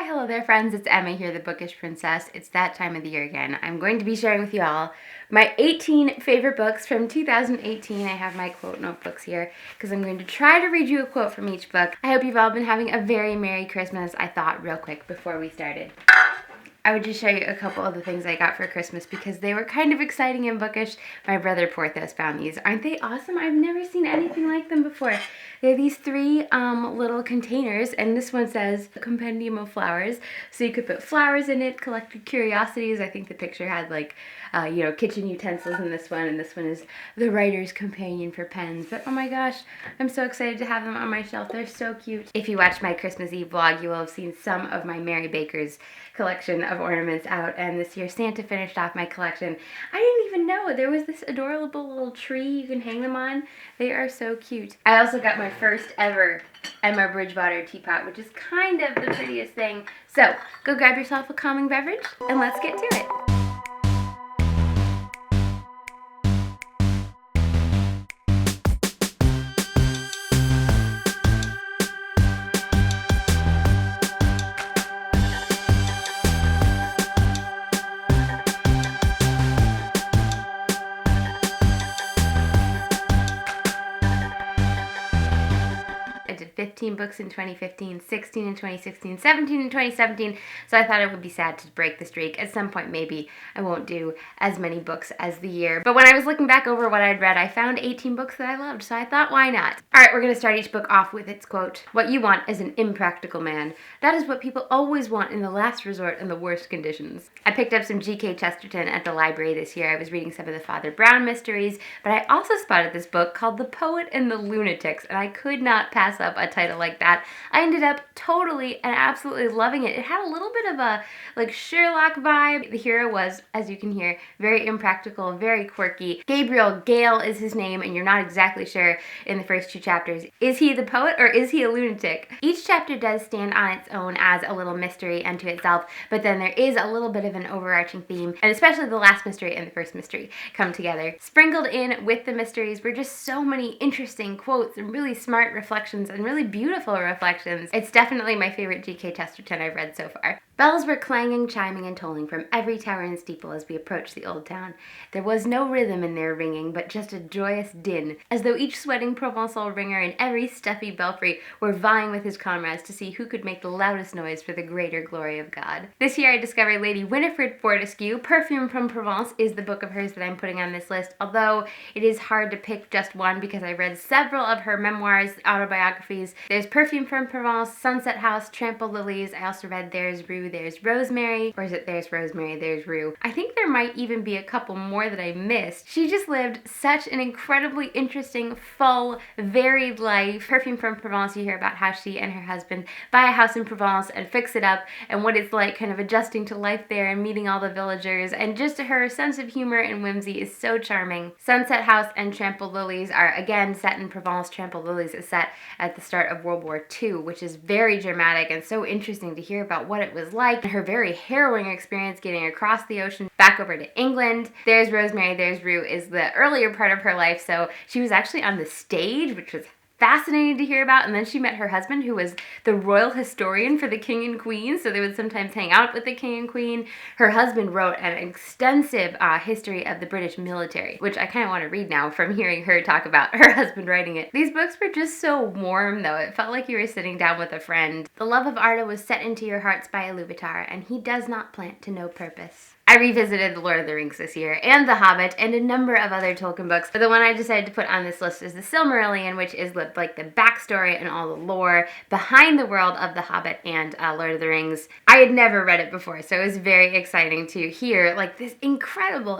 Hi, hello there friends, it's Emma here, the Bookish Princess. It's that time of the year again. I'm going to be sharing with you all my 18 favorite books from 2018. I have my quote notebooks here because I'm going to try to read you a quote from each book. I hope you've all been having a very Merry Christmas. I thought real quick before we started, I would just show you a couple of the things I got for Christmas because they were kind of exciting and bookish. My brother Porthos found these. Aren't they awesome? I've never seen anything like them before. They have these three little containers, and this one says a compendium of flowers. So you could put flowers in it, collected curiosities. I think the picture had like, kitchen utensils in this one, and this one is the writer's companion for pens. But oh my gosh, I'm so excited to have them on my shelf. They're so cute. If you watched my Christmas Eve vlog, you will have seen some of my Mary Baker's collection of ornaments out, and this year Santa finished off my collection. I didn't even know there was this adorable little tree you can hang them on. They are so cute. I also got my first ever Emma Bridgewater teapot, which is kind of the prettiest thing. So go grab yourself a calming beverage and let's get to it. I did 15 books in 2015, 16 in 2016, 17 in 2017, so I thought it would be sad to break the streak. At some point, maybe I won't do as many books as the year. But when I was looking back over what I'd read, I found 18 books that I loved, so I thought, why not? All right, we're going to start each book off with its quote. "What you want is an impractical man. That is what people always want in the last resort and the worst conditions." I picked up some G.K. Chesterton at the library this year. I was reading some of the Father Brown mysteries, but I also spotted this book called The Poet and the Lunatics, and I could not pass up a title like that. I ended up totally and absolutely loving it. It had a little bit of a like Sherlock vibe. The hero was, as you can hear, very impractical, very quirky. Gabriel Gale is his name, and you're not exactly sure in the first two chapters. Is he the poet or is he a lunatic? Each chapter does stand on its own as a little mystery unto itself, but then there is a little bit of an overarching theme, and especially the last mystery and the first mystery come together. Sprinkled in with the mysteries were just so many interesting quotes and really smart reflections and really beautiful reflections. It's definitely my favorite G.K. Chesterton I've read so far. Bells were clanging, chiming, and tolling from every tower and steeple as we approached the old town. There was no rhythm in their ringing, but just a joyous din, as though each sweating Provençal ringer in every stuffy belfry were vying with his comrades to see who could make the loudest noise for the greater glory of God. This year I discovered Lady Winifred Fortescue. Perfume from Provence is the book of hers that I'm putting on this list, although it is hard to pick just one because I read several of her memoirs, autobiographies. There's Perfume from Provence, Sunset House, Trampled Lilies. I also read There's Rue, There's Rosemary, or is it There's Rosemary, There's Rue? I think there might even be a couple more that I missed. She just lived such an incredibly interesting, full, varied life. Perfume from Provence, you hear about how she and her husband buy a house in Provence and fix it up, and what it's like kind of adjusting to life there and meeting all the villagers, and just her sense of humor and whimsy is so charming. Sunset House and Trampled Lilies are again set in Provence. Trampled Lilies is set at the start of World War II, which is very dramatic and so interesting to hear about what it was like, her very harrowing experience getting across the ocean back over to England. There's Rosemary, There's Rue is the earlier part of her life, so she was actually on the stage, which was fascinating to hear about, and then she met her husband, who was the royal historian for the king and queen, so they would sometimes hang out with the king and queen. Her husband wrote an extensive history of the British military, which I kind of want to read now from hearing her talk about her husband writing it. These books were just so warm, though. It felt like you were sitting down with a friend. The love of Arda was set into your hearts by a Louvetar, and he does not plant to no purpose. I revisited The Lord of the Rings this year, and The Hobbit, and a number of other Tolkien books, but the one I decided to put on this list is The Silmarillion, which is like the backstory and all the lore behind the world of The Hobbit and Lord of the Rings. I had never read it before, so it was very exciting to hear like this incredible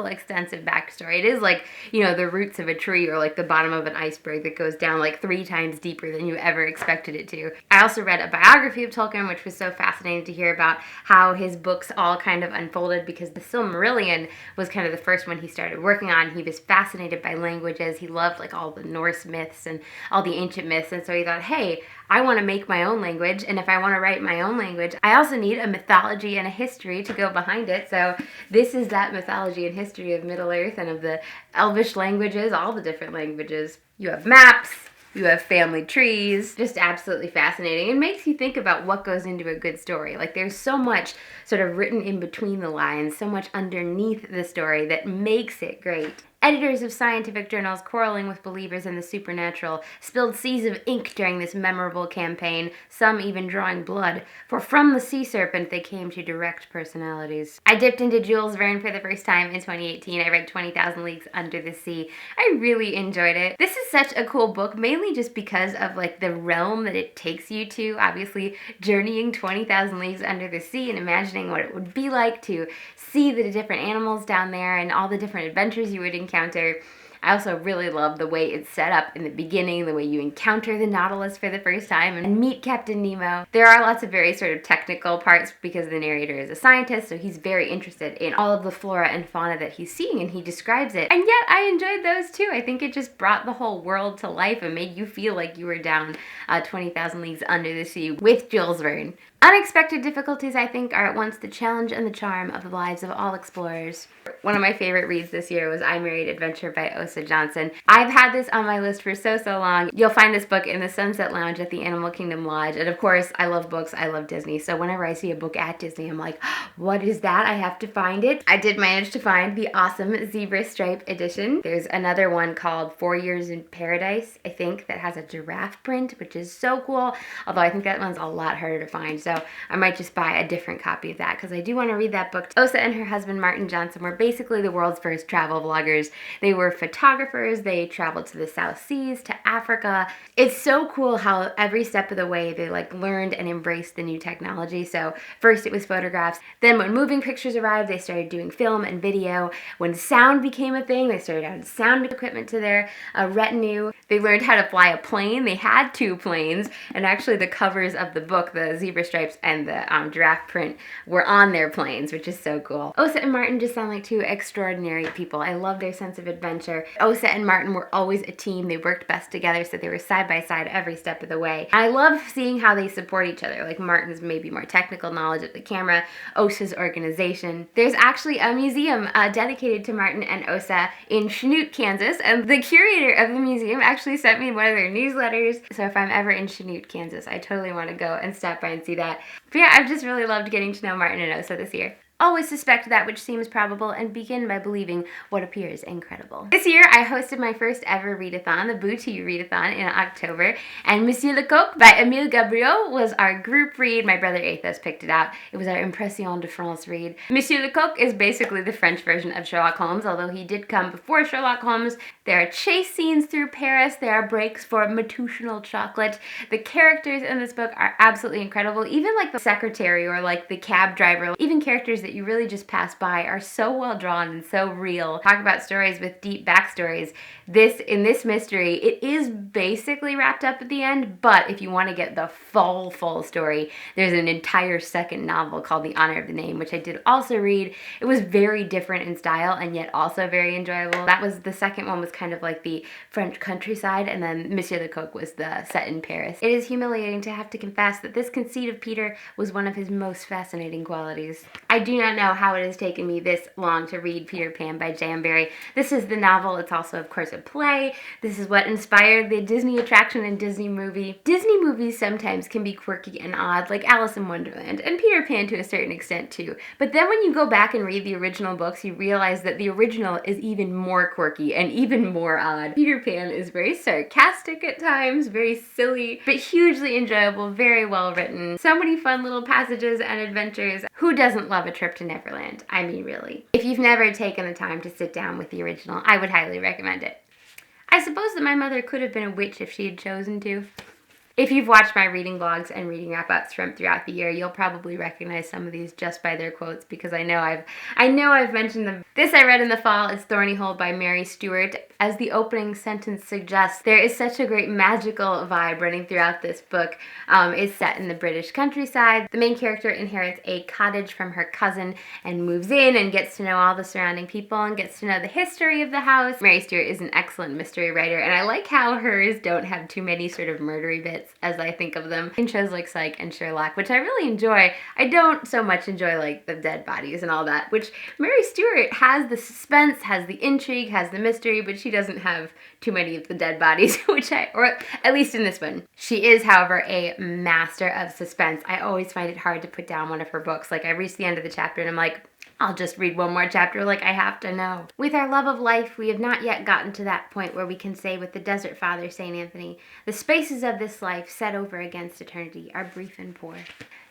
extensive backstory. It is like, the roots of a tree or like the bottom of an iceberg that goes down like 3 times deeper than you ever expected it to. I also read a biography of Tolkien, which was so fascinating to hear about how his books all kind of unfolded, because the Silmarillion was kind of the first one he started working on. He was fascinated by languages. He loved like all the Norse myths and all the ancient myths, and so he thought, hey, I want to make my own language, and if I want to write my own language, I also need a mythology and a history to go behind it. So this is that mythology and history of Middle-earth and of the Elvish languages, all the different languages. You have maps, You have family trees. Just absolutely fascinating. It makes you think about what goes into a good story. Like, there's so much sort of written in between the lines, so much underneath the story that makes it great. Editors of scientific journals quarreling with believers in the supernatural spilled seas of ink during this memorable campaign, some even drawing blood, for from the sea serpent they came to direct personalities. I dipped into Jules Verne for the first time in 2018. I read 20,000 Leagues Under the Sea. I really enjoyed it. This is such a cool book, mainly just because of like the realm that it takes you to. Obviously, journeying 20,000 Leagues Under the Sea and imagining what it would be like to see the different animals down there and all the different adventures you would encounter. I also really love the way it's set up in the beginning, the way you encounter the Nautilus for the first time and meet Captain Nemo. There are lots of very sort of technical parts because the narrator is a scientist, so he's very interested in all of the flora and fauna that he's seeing, and he describes it. And yet I enjoyed those too. I think it just brought the whole world to life and made you feel like you were down 20,000 Leagues Under the Sea with Jules Verne. Unexpected difficulties, I think, are at once the challenge and the charm of the lives of all explorers. One of my favorite reads this year was I Married Adventure by Osa Johnson. I've had this on my list for so long. You'll find this book in the Sunset Lounge at the Animal Kingdom Lodge. And of course, I love books. I love Disney. So whenever I see a book at Disney, I'm like, what is that? I have to find it. I did manage to find the awesome zebra stripe edition. There's another one called 4 Years in Paradise, I think, that has a giraffe print, which is so cool. Although I think that one's a lot harder to find. So I might just buy a different copy of that because I do want to read that book. Osa and her husband Martin Johnson were basically the world's first travel vloggers. They were photographers. They traveled to the South Seas, to Africa. It's so cool how every step of the way they like learned and embraced the new technology. So first it was photographs. Then when moving pictures arrived, they started doing film and video. When sound became a thing, they started adding sound equipment to their retinue. They learned how to fly a plane. They had 2 planes, and actually the covers of the book, the zebra stripes and the giraffe print, were on their planes, which is so cool. Osa and Martin just sound like 2 extraordinary people. I love their sense of adventure. Osa and Martin were always a team. They worked best together, so they were side by side every step of the way. I love seeing how they support each other. Like Martin's maybe more technical knowledge of the camera, Osa's organization. There's actually a museum dedicated to Martin and Osa in Chanute, Kansas, and the curator of the museum actually sent me one of their newsletters. So if I'm ever in Chanute, Kansas, I totally want to go and stop by and see that. But yeah, I've just really loved getting to know Martin and Osa this year. Always suspect that which seems probable and begin by believing what appears incredible. This year, I hosted my first ever readathon, the Booty Readathon, in October, and Monsieur Lecoq by Émile Gabriel was our group read. My brother Athos picked it out. It was our Impression de France read. Monsieur Lecoq is basically the French version of Sherlock Holmes, although he did come before Sherlock Holmes. There are chase scenes through Paris. There are breaks for matutinal chocolate. The characters in this book are absolutely incredible. Even like the secretary or like the cab driver, even characters that you really just pass by are so well drawn and so real. Talk about stories with deep backstories. In this mystery, it is basically wrapped up at the end, but if you want to get the full story, there's an entire second novel called The Honor of the Name, which I did also read. It was very different in style and yet also very enjoyable. The second one was kind of like the French countryside, and then Monsieur Lecoq was the set in Paris. It is humiliating to have to confess that this conceit of Peter was one of his most fascinating qualities. I do not know how it has taken me this long to read Peter Pan by J.M. Barrie. This is the novel. It's also, of course, a play. This is what inspired the Disney attraction and Disney movie. Disney movies sometimes can be quirky and odd, like Alice in Wonderland, and Peter Pan to a certain extent too. But then when you go back and read the original books, you realize that the original is even more quirky and even more odd. Peter Pan is very sarcastic at times, very silly, but hugely enjoyable, very well written. So many fun little passages and adventures. Who doesn't love a trip to Neverland? I mean, really. If you've never taken the time to sit down with the original, I would highly recommend it. I suppose that my mother could have been a witch if she had chosen to. If you've watched my reading vlogs and reading wrap-ups from throughout the year, you'll probably recognize some of these just by their quotes because I know I've mentioned them. This I read in the fall is Thorny Hole by Mary Stuart. As the opening sentence suggests, there is such a great magical vibe running throughout this book. It's set in the British countryside. The main character inherits a cottage from her cousin and moves in and gets to know all the surrounding people and gets to know the history of the house. Mary Stuart is an excellent mystery writer, and I like how hers don't have too many sort of murdery bits. puppets as I think of them in shows like Psych and Sherlock, which I really enjoy. I don't so much enjoy like the dead bodies and all that, which Mary Stuart has the suspense, has the intrigue, has the mystery, but she doesn't have too many of the dead bodies, or at least in this one. She is, however, a master of suspense. I always find it hard to put down one of her books. Like I reach the end of the chapter and I'm like, I'll just read one more chapter, like I have to know. With our love of life, we have not yet gotten to that point where we can say with the Desert Father, St. Anthony, the spaces of this life set over against eternity are brief and poor.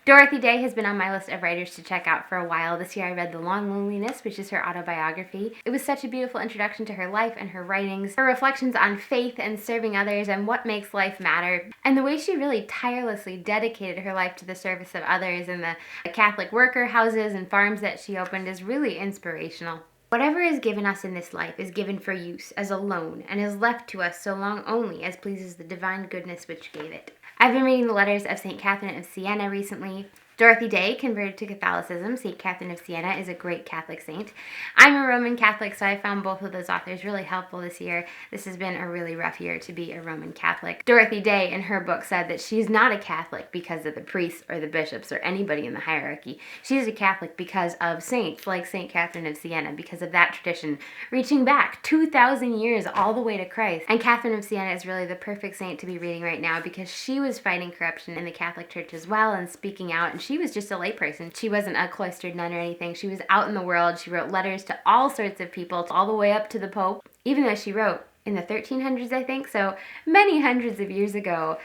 Dorothy Day has been on my list of writers to check out for a while. This year I read The Long Loneliness, which is her autobiography. It was such a beautiful introduction to her life and her writings, her reflections on faith and serving others and what makes life matter, and the way she really tirelessly dedicated her life to the service of others and the Catholic worker houses and farms that she opened is really inspirational. Whatever is given us in this life is given for use as a loan and is left to us so long only as pleases the divine goodness which gave it. I've been reading the letters of St. Catherine of Siena recently. Dorothy Day converted to Catholicism. St. Catherine of Siena is a great Catholic saint. I'm a Roman Catholic, so I found both of those authors really helpful this year. This has been a really rough year to be a Roman Catholic. Dorothy Day, in her book, said that she's not a Catholic because of the priests or the bishops or anybody in the hierarchy. She's a Catholic because of saints like St. Catherine of Siena, because of that tradition, reaching back 2,000 years all the way to Christ. And Catherine of Siena is really the perfect saint to be reading right now because she was fighting corruption in the Catholic Church as well and speaking out, and she was just a layperson. She wasn't a cloistered nun or anything. She was out in the world. She wrote letters to all sorts of people, all the way up to the Pope, even though she wrote in the 1300s, I think, so many hundreds of years ago.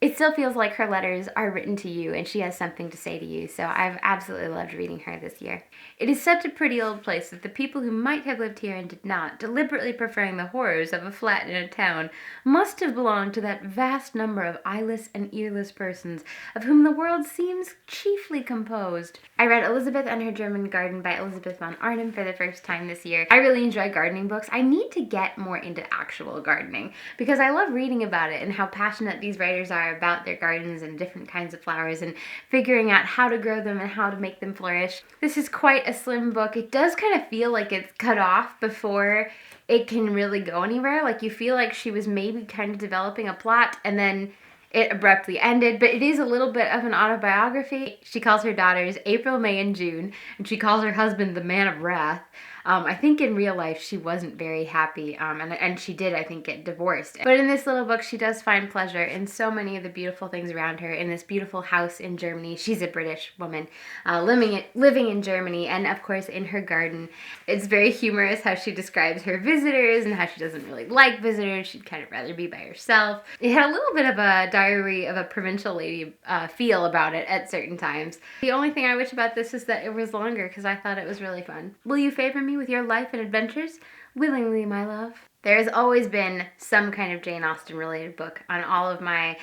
It still feels like her letters are written to you and she has something to say to you, so I've absolutely loved reading her this year. It is such a pretty old place that the people who might have lived here and did not, deliberately preferring the horrors of a flat in a town, must have belonged to that vast number of eyeless and earless persons of whom the world seems chiefly composed. I read Elizabeth and Her German Garden by Elizabeth von Arnim for the first time this year. I really enjoy gardening books. I need to get more into actual gardening because I love reading about it and how passionate these writers are about their gardens and different kinds of flowers and figuring out how to grow them and how to make them flourish. This is quite a slim book. It does kind of feel like it's cut off before it can really go anywhere. Like you feel like she was maybe kind of developing a plot and then it abruptly ended, but it is a little bit of an autobiography. She calls her daughters April, May, and June, and she calls her husband the Man of Wrath. I think in real life she wasn't very happy, and she did, I think, get divorced. But in this little book, she does find pleasure in so many of the beautiful things around her, in this beautiful house in Germany. She's a British woman living in Germany, and of course in her garden. It's very humorous how she describes her visitors and how she doesn't really like visitors. She'd kind of rather be by herself. It had a little bit of a diary of a provincial lady feel about it at certain times. The only thing I wish about this is that it was longer because I thought it was really fun. Will you favor me with your life and adventures? Willingly, my love. There has always been some kind of Jane Austen related book on all of my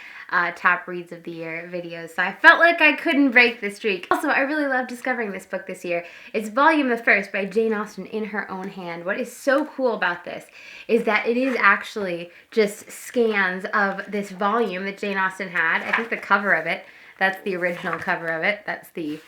top reads of the year videos, so I felt like I couldn't break the streak. Also, I really loved discovering this book this year. It's volume the first by Jane Austen in her own hand. What is so cool about this is that it is actually just scans of this volume that Jane Austen had. I think the cover of it, that's the original cover of it. That's the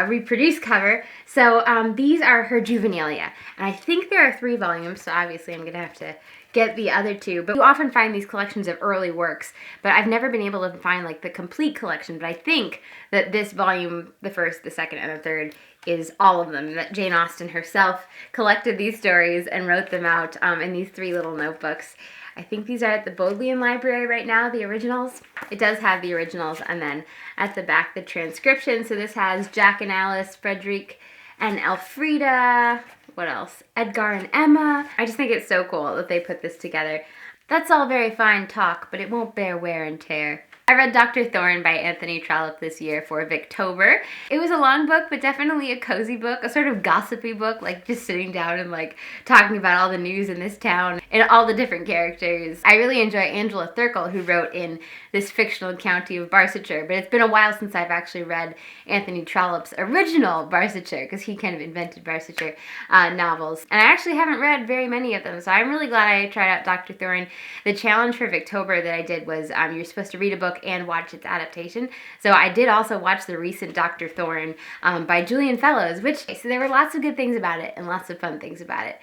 reproduced cover. So these are her juvenilia, and I think there are 3 volumes, so obviously I'm gonna have to get the other 2, but you often find these collections of early works, but I've never been able to find like the complete collection. But I think that this volume, the first, the second, and the third, is all of them, that Jane Austen herself collected these stories and wrote them out in these 3 little notebooks. I think these are at the Bodleian Library right now, the originals. It does have the originals, and then at the back the transcription. So this has Jack and Alice, Frederick and Elfrida, what else? Edgar and Emma. I just think it's so cool that they put this together. That's all very fine talk, but it won't bear wear and tear. I read Dr. Thorne by Anthony Trollope this year for Victober. It was a long book, but definitely a cozy book, a sort of gossipy book, like just sitting down and like talking about all the news in this town and all the different characters. I really enjoy Angela Thirkell, who wrote in this fictional county of Barsetshire, but it's been a while since I've actually read Anthony Trollope's original Barsetshire, because he kind of invented Barsetshire novels. And I actually haven't read very many of them, so I'm really glad I tried out Dr. Thorne. The challenge for Victober that I did was you're supposed to read a book and watch its adaptation. So I did also watch the recent Dr. Thorne by Julian Fellows, so there were lots of good things about it and lots of fun things about it.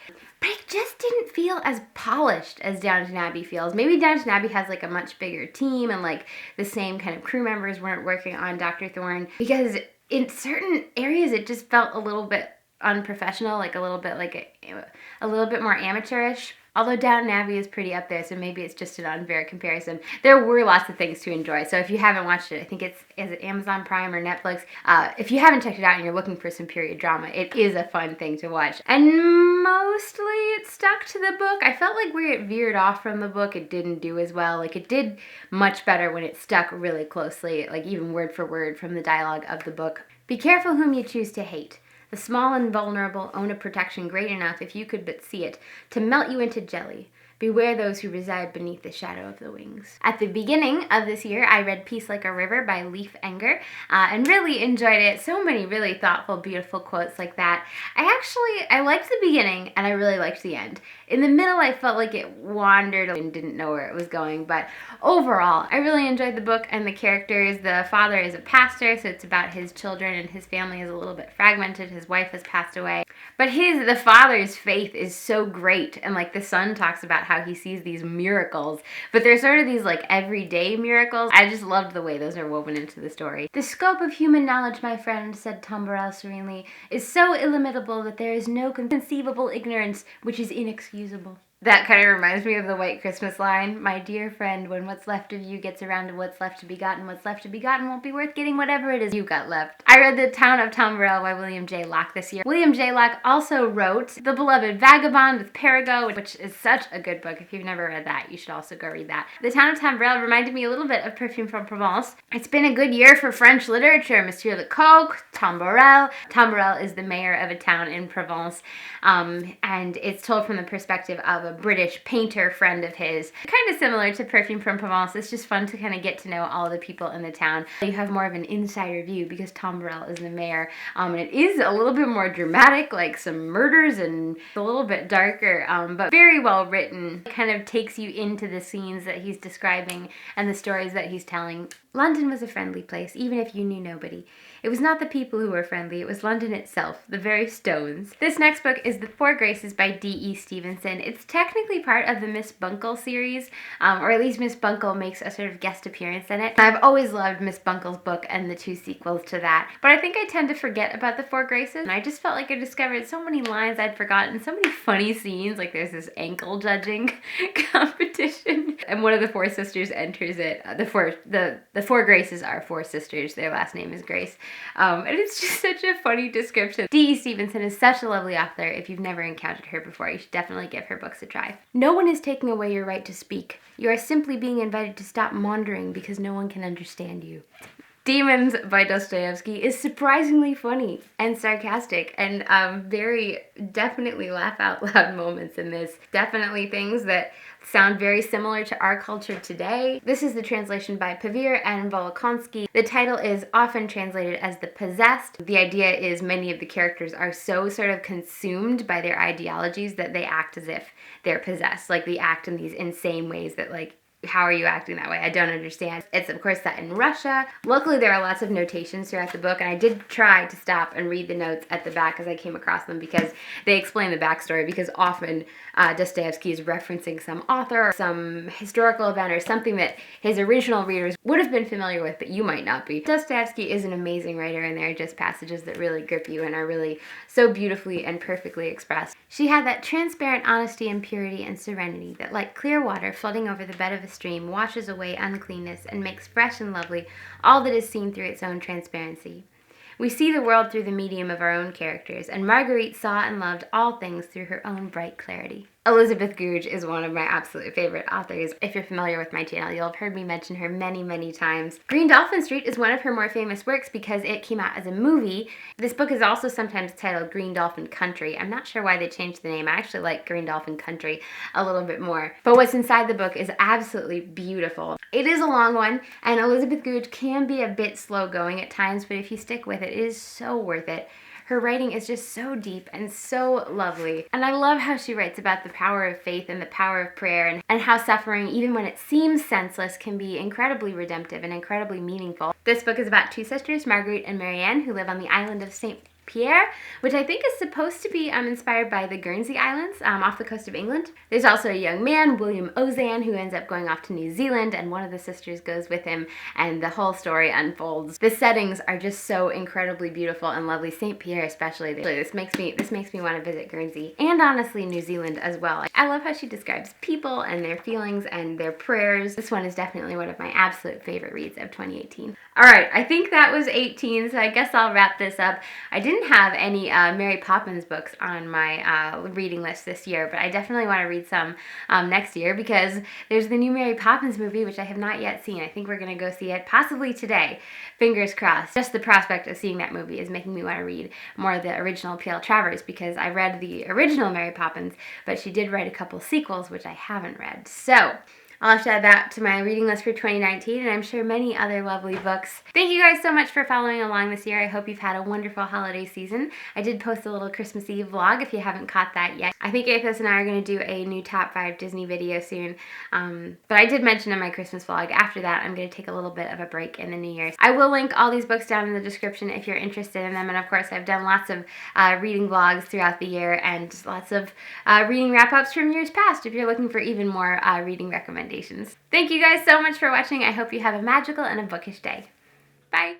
but it just didn't feel as polished as Downton Abbey feels. Maybe Downton Abbey has like a much bigger team and like the same kind of crew members weren't working on Dr. Thorne, because in certain areas it just felt a little bit unprofessional, like a little bit more amateurish. Although Downton Abbey is pretty up there, so maybe it's just an unfair comparison. There were lots of things to enjoy, so if you haven't watched it, I think is it Amazon Prime or Netflix? If you haven't checked it out and you're looking for some period drama, it is a fun thing to watch. And mostly it stuck to the book. I felt like where it veered off from the book, it didn't do as well. Like, it did much better when it stuck really closely, like even word for word from the dialogue of the book. Be careful whom you choose to hate. The small and vulnerable own a protection great enough, if you could but see it, to melt you into jelly. Beware those who reside beneath the shadow of the wings. At the beginning of this year, I read Peace Like a River by Leif Enger and really enjoyed it. So many really thoughtful, beautiful quotes like that. I liked the beginning and I really liked the end. In the middle, I felt like it wandered and didn't know where it was going, but overall, I really enjoyed the book and the characters. The father is a pastor, so it's about his children, and his family is a little bit fragmented. His wife has passed away. But the father's faith is so great, and like the son talks about how he sees these miracles, but they're sort of these like everyday miracles. I just loved the way those are woven into the story. The scope of human knowledge, my friend, said Tombarel serenely, is so illimitable that there is no conceivable ignorance which is inexcusable. That kind of reminds me of the White Christmas line. My dear friend, when what's left of you gets around to what's left to be gotten won't be worth getting whatever it is you got left. I read The Town of Tombarel by William J. Locke this year. William J. Locke also wrote The Beloved Vagabond with Perigot, which is such a good book. If you've never read that, you should also go read that. The Town of Tombarel reminded me a little bit of Perfume from Provence. It's been a good year for French literature. Monsieur Lecoq, Tombarel. Tombarel is the mayor of a town in Provence, and it's told from the perspective of a British painter friend of his. Kind of similar to Perfume from Provence. It's just fun to kind of get to know all the people in the town. You have more of an insider view because Tombarel is the mayor. And it is a little bit more dramatic, like some murders, and a little bit darker, but very well written. It kind of takes you into the scenes that he's describing and the stories that he's telling. London was a friendly place, even if you knew nobody. It was not the people who were friendly, it was London itself, the very stones. This next book is The Four Graces by D.E. Stevenson. It's technically part of the Miss Bunkle series, or at least Miss Bunkle makes a sort of guest appearance in it. I've always loved Miss Bunkle's book and the two sequels to that, but I think I tend to forget about The Four Graces, and I just felt like I discovered so many lines I'd forgotten, so many funny scenes, like there's this ankle judging competition, and one of the four sisters enters it. The Four Graces are four sisters, their last name is Grace. And it's just such a funny description. D.E. Stevenson is such a lovely author. If you've never encountered her before, you should definitely give her books a try. No one is taking away your right to speak. You are simply being invited to stop maundering because no one can understand you. Demons by Dostoevsky is surprisingly funny and sarcastic, and very definitely laugh out loud moments in this. Definitely things that sound very similar to our culture today. This is the translation by Pavir and Volokonsky. The title is often translated as The Possessed. The idea is many of the characters are so sort of consumed by their ideologies that they act as if they're possessed. Like, they act in these insane ways that, like, how are you acting that way? I don't understand. It's of course set in Russia. Luckily there are lots of notations throughout the book, and I did try to stop and read the notes at the back as I came across them because they explain the backstory, because often Dostoevsky is referencing some author or some historical event or something that his original readers would have been familiar with but you might not be. Dostoevsky is an amazing writer, and there are just passages that really grip you and are really so beautifully and perfectly expressed. She had that transparent honesty and purity and serenity that, like clear water flooding over the bed of a stream, washes away uncleanness and makes fresh and lovely all that is seen through its own transparency. We see the world through the medium of our own characters, and Marguerite saw and loved all things through her own bright clarity. Elizabeth Goudge is one of my absolute favorite authors. If you're familiar with my channel, you'll have heard me mention her many, many times. Green Dolphin Street is one of her more famous works because it came out as a movie. This book is also sometimes titled Green Dolphin Country. I'm not sure why they changed the name. I actually like Green Dolphin Country a little bit more. But what's inside the book is absolutely beautiful. It is a long one, and Elizabeth Goudge can be a bit slow going at times, but if you stick with it, it is so worth it. Her writing is just so deep and so lovely. And I love how she writes about the power of faith and the power of prayer, and how suffering, even when it seems senseless, can be incredibly redemptive and incredibly meaningful. This book is about two sisters, Marguerite and Marianne, who live on the island of St. Pierre, which I think is supposed to be inspired by the Guernsey Islands off the coast of England. There's also a young man, William Ozanne, who ends up going off to New Zealand, and one of the sisters goes with him, and the whole story unfolds. The settings are just so incredibly beautiful and lovely. St. Pierre especially. This makes me want to visit Guernsey, and honestly New Zealand as well. I love how she describes people and their feelings and their prayers. This one is definitely one of my absolute favorite reads of 2018. Alright, I think that was 18, so I guess I'll wrap this up. I didn't have any Mary Poppins books on my reading list this year, but I definitely want to read some next year because there's the new Mary Poppins movie, which I have not yet seen. I think we're going to go see it possibly today. Fingers crossed. Just the prospect of seeing that movie is making me want to read more of the original P.L. Travers, because I read the original Mary Poppins, but she did write a couple sequels, which I haven't read. So I'll have to add that to my reading list for 2019, and I'm sure many other lovely books. Thank you guys so much for following along this year. I hope you've had a wonderful holiday season. I did post a little Christmas Eve vlog if you haven't caught that yet. I think Athos and I are going to do a new top 5 Disney video soon, but I did mention in my Christmas vlog, after that I'm going to take a little bit of a break in the New Year's. I will link all these books down in the description if you're interested in them, and of course I've done lots of reading vlogs throughout the year and lots of reading wrap-ups from years past if you're looking for even more reading recommendations. Thank you guys so much for watching. I hope you have a magical and a bookish day. Bye!